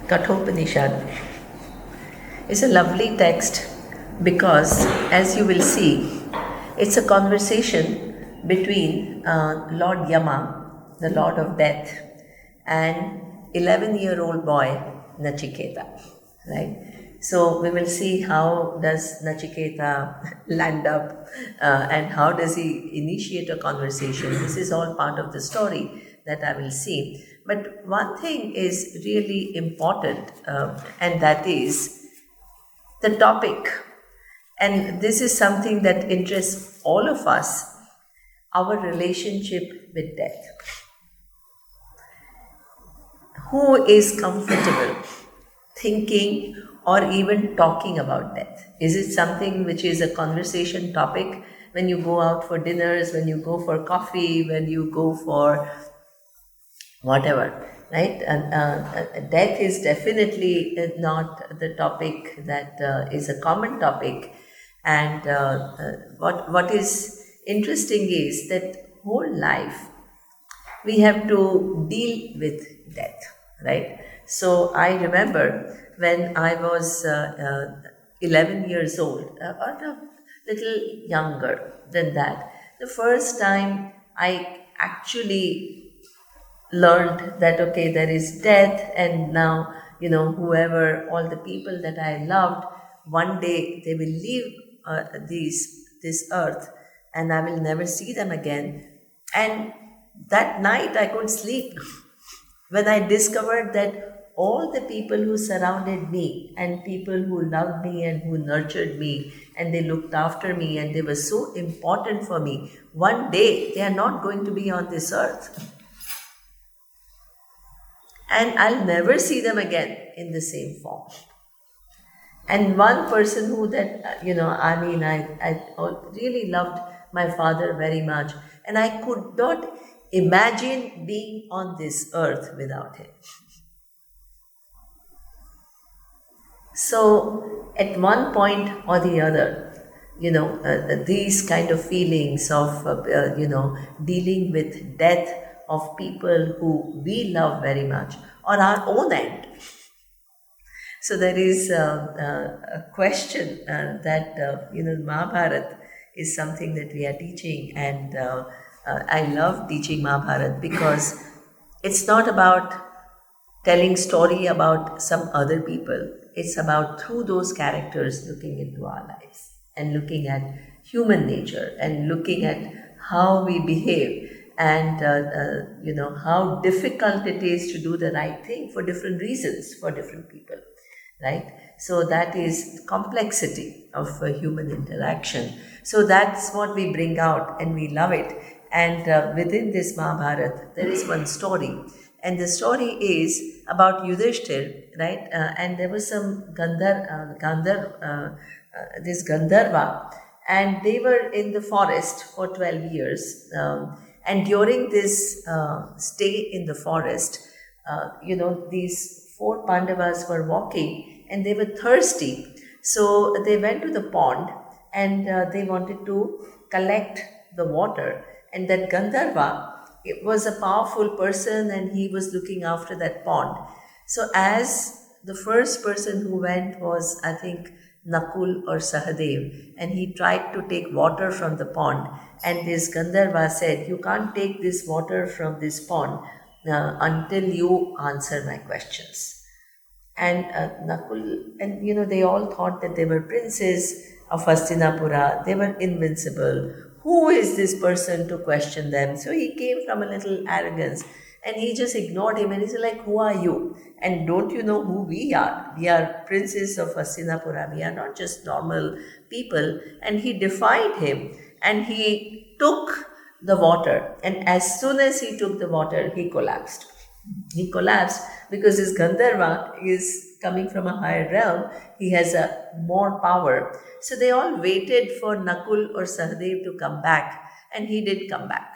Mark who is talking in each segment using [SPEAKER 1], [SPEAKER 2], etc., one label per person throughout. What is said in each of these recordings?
[SPEAKER 1] Kathopanishad is a lovely text because, as you will see, it's a conversation between Lord Yama, the Lord of Death, and 11-year-old boy Nachiketa, right? So we will see how does Nachiketa land up and how does he initiate a conversation. This is all part of the story that I will see. But one thing is really important, and that is the topic. And this is something that interests all of us, our relationship with death. Who is comfortable thinking or even talking about death? Is it something which is a conversation topic when you go out for dinners, when you go for coffee, when you go for whatever, right? And death is definitely not the topic that is a common topic. And what is interesting is that whole life we have to deal with death, right? So I remember when I was 11 years old, or a little younger than that, the first time I actually learned that okay, there is death, and now whoever, all the people that I loved, one day they will leave this earth, and I will never see them again. And that night I couldn't sleep when I discovered that all the people who surrounded me and people who loved me and who nurtured me and they looked after me and they were so important for me, one day they are not going to be on this earth, and I'll never see them again in the same form. And one person who that, I really loved my father very much, and I could not imagine being on this earth without him. So, at one point or the other, these kind of feelings of, dealing with death of people who we love very much or our own end. So there is a question that Mahabharat is something that we are teaching, and I love teaching Mahabharat because it's not about telling story about some other people. It's about through those characters looking into our lives and looking at human nature and looking at how we behave, and how difficult it is to do the right thing for different reasons for different people, right? So that is complexity of human interaction. So that's what we bring out and we love it. And within this Mahabharata there is one story, and the story is about Yudhishthir, right? And there was some this Gandharva, and they were in the forest for 12 years. And during this stay in the forest, these four Pandavas were walking and they were thirsty. So they went to the pond, and they wanted to collect the water. And that Gandharva, it was a powerful person, and he was looking after that pond. So as the first person who went was, I think, Nakul or Sahadev, and he tried to take water from the pond. And this Gandharva said, "You can't take this water from this pond until you answer my questions." And Nakul, and they all thought that they were princes of Hastinapura, they were invincible. Who is this person to question them? So he came from a little arrogance, and he just ignored him, and he said, like, who are you? And don't you know who we are? We are princes of Hastinapura. We are not just normal people. And he defied him, and he took the water. And as soon as he took the water, he collapsed. He collapsed because this Gandharva is coming from a higher realm. He has a more power. So they all waited for Nakul or Sahadev to come back, and he did come back.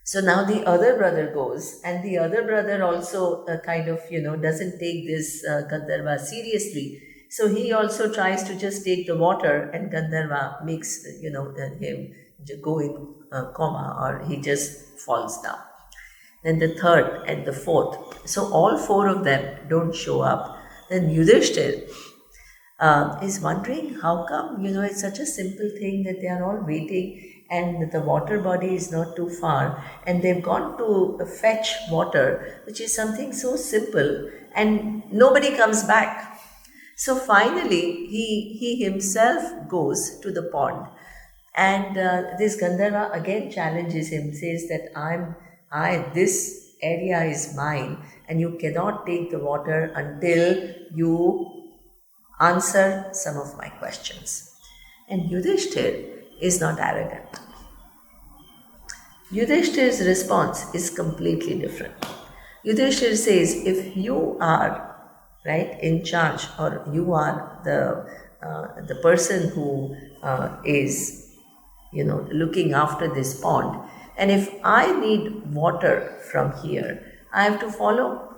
[SPEAKER 1] So now the other brother goes, and the other brother also doesn't take this Gandharva seriously. So he also tries to just take the water, and Gandharva makes him go in coma, or he just falls down. then the third and the fourth. So all four of them don't show up. Then Yudhishthir is wondering how come, it's such a simple thing that they are all waiting and the water body is not too far and they've gone to fetch water, which is something so simple, and nobody comes back. So finally, he himself goes to the pond, and this Gandharva again challenges him, says that this area is mine, and you cannot take the water until you answer some of my questions. And Yudhishthir is not arrogant. Yudhishthir's response is completely different. Yudhishthir says, if you are in charge, or you are the person who is looking after this pond, and if I need water from here, I have to follow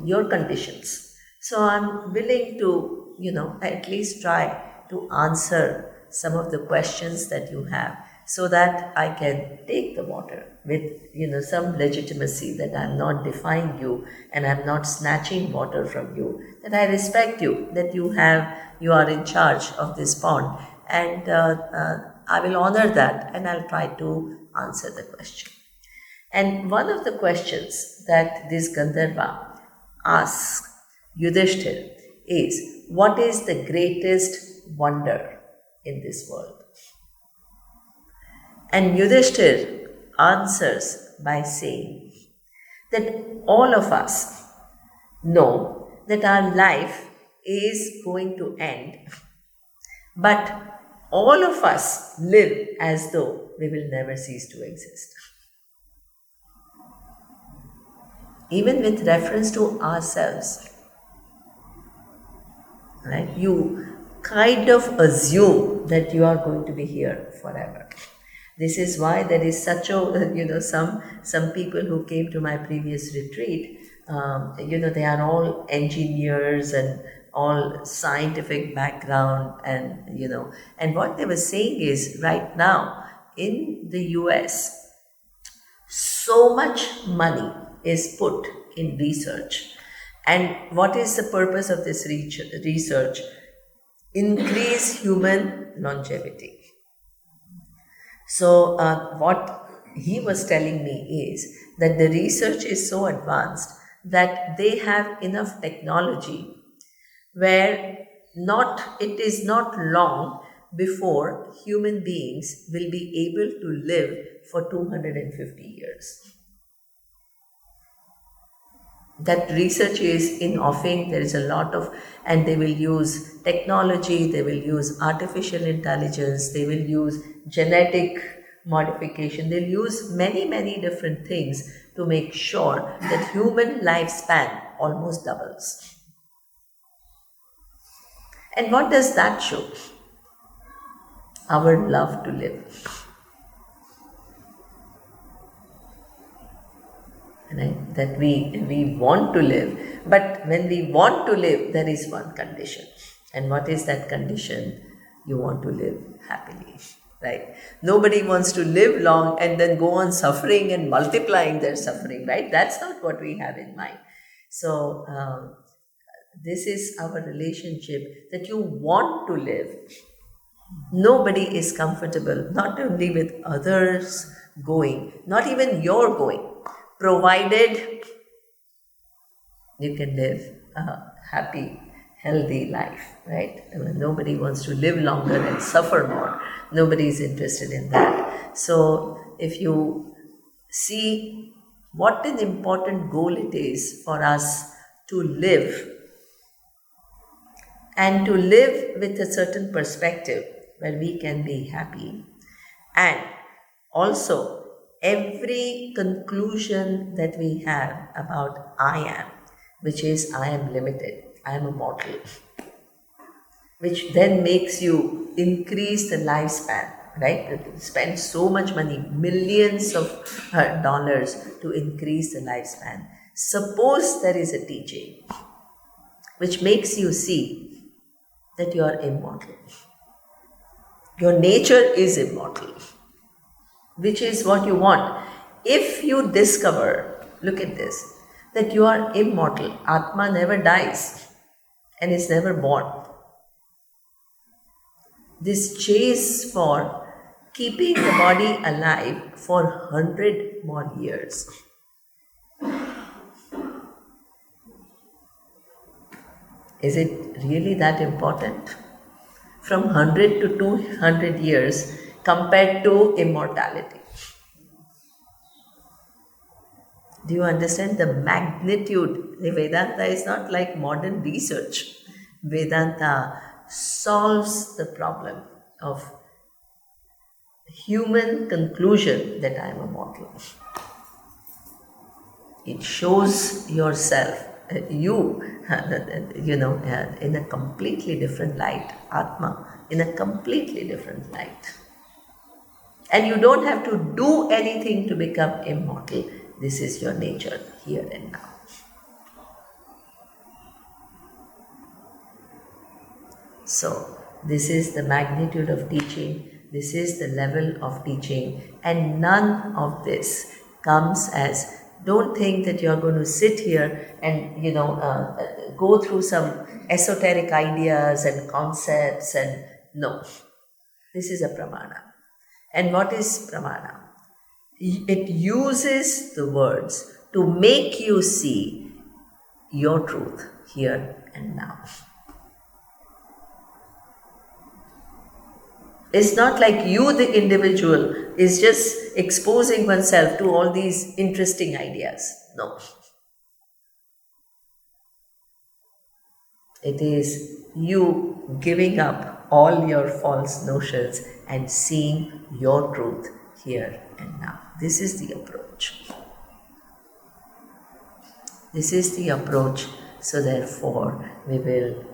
[SPEAKER 1] your conditions. So I'm willing to at least try to answer some of the questions that you have, so that I can take the water with some legitimacy, that I'm not defying you and I'm not snatching water from you, that I respect you, that you are in charge of this pond, and I will honor that, and I'll try to answer the question. And one of the questions that this Gandharva asks Yudhishthir is, what is the greatest wonder in this world? And Yudhishthir answers by saying that all of us know that our life is going to end, but all of us live as though we will never cease to exist. Even with reference to ourselves, you kind of assume that you are going to be here forever. This is why there is such a, some people who came to my previous retreat, they are all engineers and all scientific background, and what they were saying is, right now in the US, so much money is put in research. And what is the purpose of this research? Increase human longevity. So what he was telling me is that the research is so advanced that they have enough technology where it is not long before human beings will be able to live for 250 years. That research is in offing. There is a lot of, and they will use technology, they will use artificial intelligence, they will use genetic modification, they'll use many, many different things to make sure that human lifespan almost doubles. And what does that show? Our love to live. Right? That we want to live, but when we want to live, there is one condition. And what is that condition? You want to live happily, right? Nobody wants to live long and then go on suffering and multiplying their suffering, right? That's not what we have in mind. So this is our relationship, that you want to live. Nobody is comfortable, not only with others going, not even your going, provided you can live a happy, healthy life, right? Nobody wants to live longer and suffer more. Nobody is interested in that. So if you see what an important goal it is for us to live, and to live with a certain perspective where we can be happy, and also every conclusion that we have about I am, which is I am limited, I am a mortal, which then makes you increase the lifespan, right? Spend so much money, millions of dollars to increase the lifespan. Suppose there is a teaching which makes you see that you are immortal. Your nature is immortal, which is what you want. if you discover, look at this, that you are immortal, Atma never dies and is never born. This chase for keeping the body alive for 100 more years. Is it really that important? From 100 to 200 years compared to immortality. Do you understand the magnitude? The Vedanta is not like modern research. Vedanta solves the problem of human conclusion that I am a mortal. It shows yourself, in a completely different light, Atma, in a completely different light. And you don't have to do anything to become immortal. This is your nature here and now. So, this is the magnitude of teaching, this is the level of teaching, and none of this comes as, don't think that you're going to sit here and, go through some esoteric ideas and concepts and no. This is a pramana. And what is pramana? It uses the words to make you see your truth here and now. It's not like you, the individual, is just exposing oneself to all these interesting ideas. No. It is you giving up all your false notions and seeing your truth here and now. This is the approach. This is the approach. So therefore, we will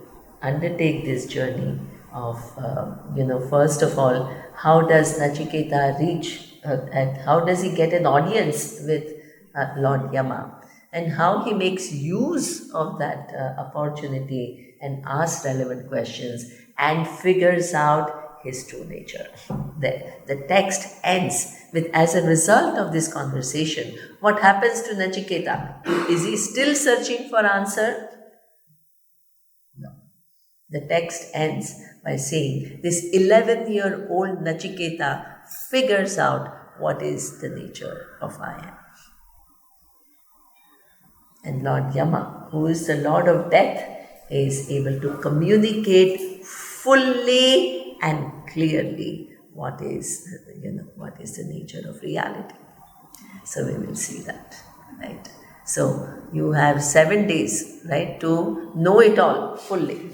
[SPEAKER 1] undertake this journey of, first of all, how does Nachiketa reach and how does he get an audience with Lord Yama, and how he makes use of that opportunity and asks relevant questions and figures out his true nature. The text ends with, as a result of this conversation, what happens to Nachiketa? Is he still searching for answer? No. The text ends by saying this 11-year-old Nachiketa figures out what is the nature of I am. And Lord Yama, who is the Lord of Death, is able to communicate fully and clearly what is the nature of reality. So we will see that, right? So you have 7 days, right, to know it all fully.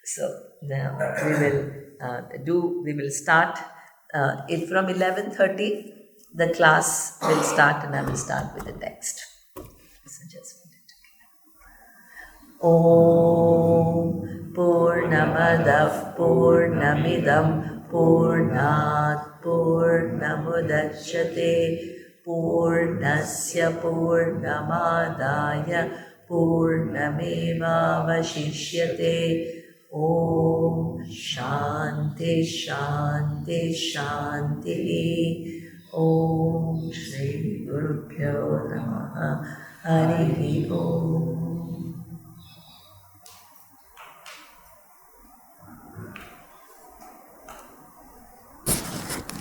[SPEAKER 1] So now we will start it from 11:30. The class will start and I will start with the text. So just Om Purnamadav Purnamidam Purnat Purnamudachyate Purnasya Purnamadaya Purnameva Vashishyate. Om Shanti Shanti Shanti. Om Shri Guru Pyo Namaha. Harihi Om.